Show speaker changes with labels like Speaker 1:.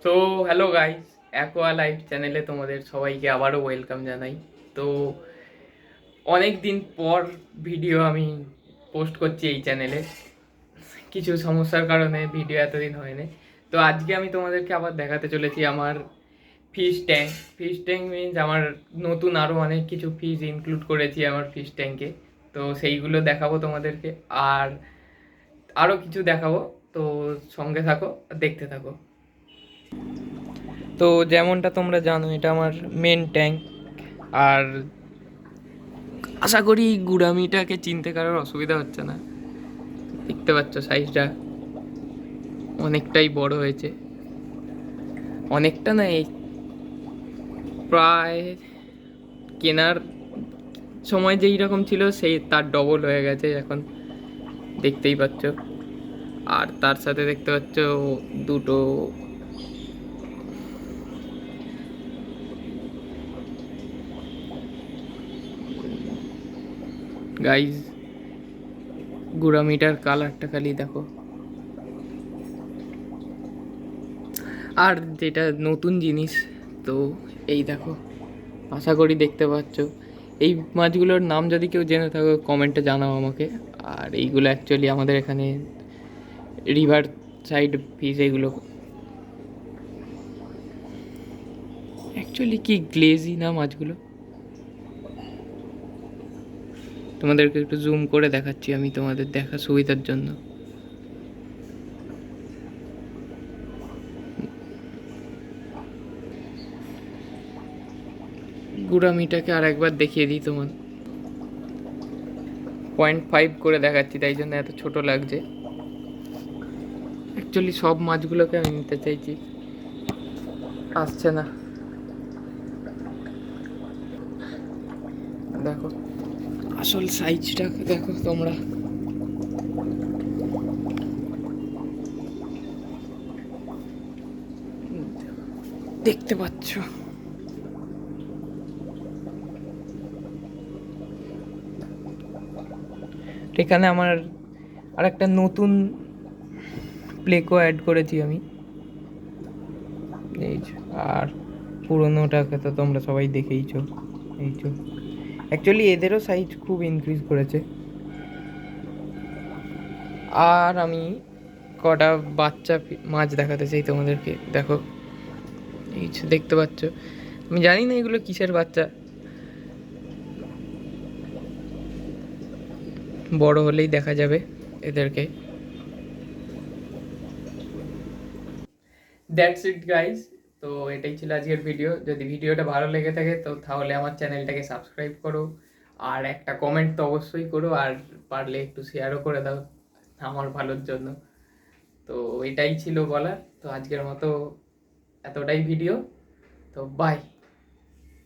Speaker 1: তো hello guys, aqua life চ্যানেলে তোমাদের সবাইকে আবারও ওয়েলকাম জানাই। তো অনেক দিন পর ভিডিও আমি পোস্ট করছি এই চ্যানেলে। কিছু সমস্যার কারণে ভিডিও এতদিন হয়নি। তো আজকে আমি তোমাদেরকে আবার দেখাতে চলেছি আমার fish tank. Fish tank means আমার নতুন আরও অনেক কিছু ফিশ ইনক্লুড করেছি আমার ফিশ ট্যাঙ্কে। তো সেইগুলো দেখাবো তোমাদেরকে, আর আরও কিছু দেখাবো। তো সঙ্গে থাকো, দেখতে থাকো। তো যেমনটা তোমরা জানো, এটা আমার মেন ট্যাঙ্ক। আর আশা করি গুড়ামিটাকে চিনতে কারোর অসুবিধা হচ্ছে না। দেখতে পাচ্ছ সাইজটা অনেকটাই বড় হয়েছে। অনেকটা না, এই প্রায় কেনার সময় যেই রকম ছিল সেই তার ডবল হয়ে গেছে এখন, দেখতেই পাচ্ছ। আর তার সাথে দেখতে পাচ্ছ দুটো গাইজ, গুড়ামিটার কালারটা খালি দেখো। আর যেটা নতুন জিনিস, তো এই দেখো, আশা করি দেখতে পাচ্ছ। এই মাছগুলোর নাম যদি কেউ জেনে থাকো কমেন্টে জানাও আমাকে। আর এইগুলো অ্যাকচুয়ালি আমাদের এখানে রিভার সাইড ফিশ। এগুলো অ্যাকচুয়ালি কি গ্লেজি না মাছগুলো, তোমাদেরকে একটু জুম করে দেখাচ্ছি আমি তোমাদের দেখা সুবিধার জন্য। গুড়ামিটাকে আর একবার দেখিয়ে দিই তোমার। 0.5 করে দেখাচ্ছি, তাই জন্য এত ছোট লাগছে। অ্যাকচুয়ালি সব মাছগুলোকে আমি নিতে চাইছি, আসছে না। দেখো আসল সাইজটা দেখো তোমরা। দেখতে পাচ্ছ এখানে আমার আর একটা নতুন প্লেকও অ্যাড করেছি আমি, এই যে। আর পুরোনোটাকে তো তোমরা সবাই দেখেইছো, এই যে। অ্যাকচুয়ালি এদেরও সাইজ খুব ইনক্রিজ করেছে। আর আমি কটা বাচ্চা মাছ দেখাতে চাই তোমাদেরকে, দেখো। এই যে দেখতে পাচ্ছ, আমি জানি না এগুলো কিসের বাচ্চা, বড় হলেই দেখা যাবে এদেরকে। That's it guys. তো এটাই ছিল আজকের ভিডিও। যদি ভিডিওটা ভালো লেগে থাকে তো তাহলে আমার চ্যানেলটাকে সাবস্ক্রাইব করো, আর একটা কমেন্ট তো অবশ্যই করো, আর পারলে একটু শেয়ারও করে দাও আমার ভালোর জন্য। তো এটাই ছিল বলার। তো আজকের মতো এতটাই ভিডিও। তো বাই।